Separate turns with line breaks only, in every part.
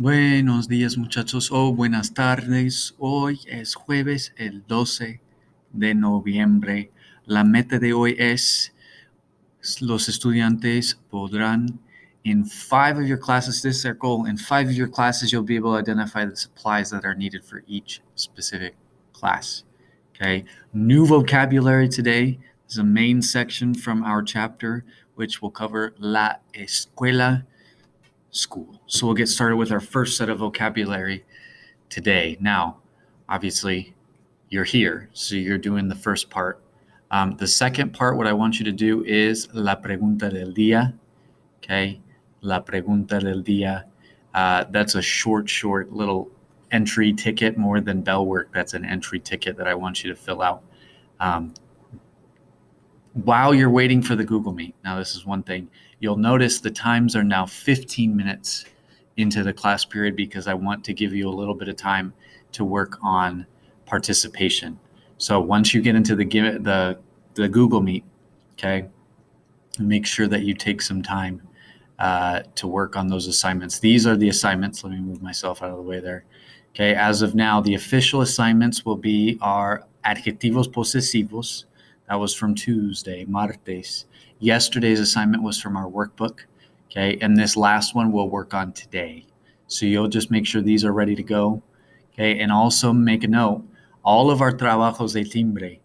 Buenos días muchachos o buenas tardes. Hoy es jueves el 12 de noviembre. La meta de hoy es los estudiantes podrán in 5 of your classes, this is our goal, in 5 of your classes you'll be able to identify the supplies that are needed for each specific class. Okay, new vocabulary today is a main section from our chapter which will cover la escuela, school. So we'll get started with our first set of vocabulary today. Now, obviously, you're here, so you're doing the first part. The second part, what I want you to do is la pregunta del día. Okay, la pregunta del día. That's a short little entry ticket, more than bell work. That's an entry ticket that I want you to fill out. While you're waiting for the Google Meet. Now, this is one thing. You'll notice the times are now 15 minutes into the class period because I want to give you a little bit of time to work on participation. So once you get into the Google Meet, okay, make sure that you take some time to work on those assignments. These are the assignments. Let me move myself out of the way there. Okay, as of now, the official assignments will be our adjetivos posesivos. That was from Tuesday, martes. Yesterday's assignment was from our workbook. Okay, and this last one we'll work on today. So you'll just make sure these are ready to go. Okay, and also make a note, all of our trabajos de timbre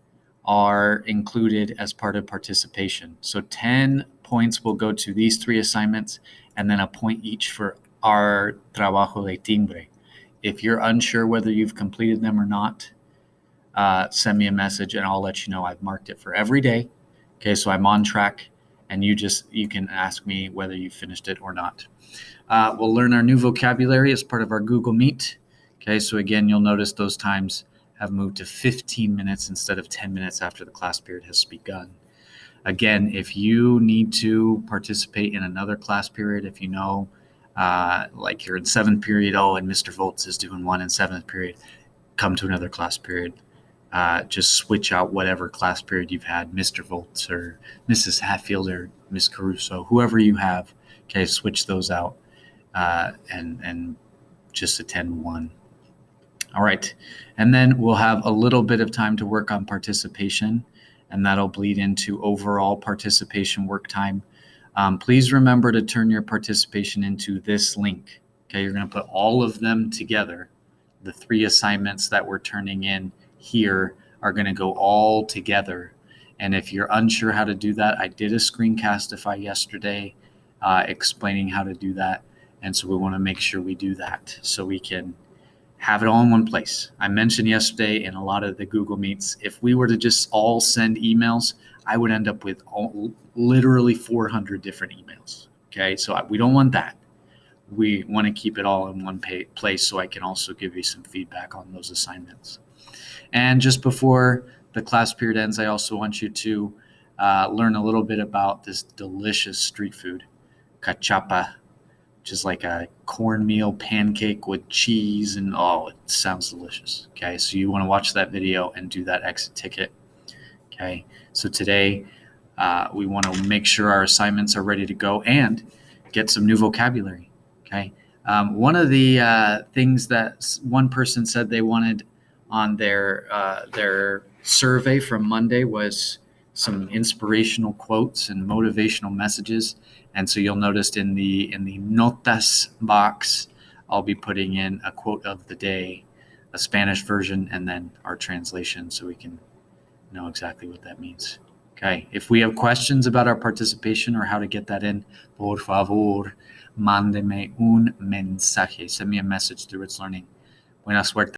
are included as part of participation. So 10 points will go to these 3 assignments and then a point each for our trabajo de timbre. If you're unsure whether you've completed them or not, send me a message and I'll let you know. I've marked it for every day. Okay, so I'm on track and you can ask me whether you finished it or not. We'll learn our new vocabulary as part of our Google Meet. Okay, so again, you'll notice those times have moved to 15 minutes instead of 10 minutes after the class period has begun. Again, if you need to participate in another class period, if you know, like you're in 7th period, and Mr. Volts is doing one in 7th period, come to another class period. Just switch out whatever class period you've had, Mr. Volts or Mrs. Hatfield or Miss Caruso, whoever you have. Okay, switch those out and just attend one. All right, and then we'll have a little bit of time to work on participation, and that'll bleed into overall participation work time. Please remember to turn your participation into this link. Okay, you're going to put all of them together. The 3 assignments that we're turning in here are going to go all together. And if you're unsure how to do that, I did a screencastify yesterday explaining how to do that. And so we want to make sure we do that so we can have it all in one place. I mentioned yesterday in a lot of the Google Meets, if we were to just all send emails, I would end up with literally 400 different emails. Okay, so we don't want that. We want to keep it all in one place so I can also give you some feedback on those assignments. And just before the class period ends, I also want you to learn a little bit about this delicious street food, cachapa, which is like a cornmeal pancake with cheese, and it sounds delicious. Okay, so you want to watch that video and do that exit ticket. Okay, so today we want to make sure our assignments are ready to go and get some new vocabulary. Okay, one of the things that one person said they wanted on their survey from Monday was some inspirational quotes and motivational messages. And so you'll notice in the notas box, I'll be putting in a quote of the day, a Spanish version, and then our translation so we can know exactly what that means. Okay, if we have questions about our participation or how to get that in, por favor, mándeme un mensaje. Send me a message through It's Learning. Buena suerte.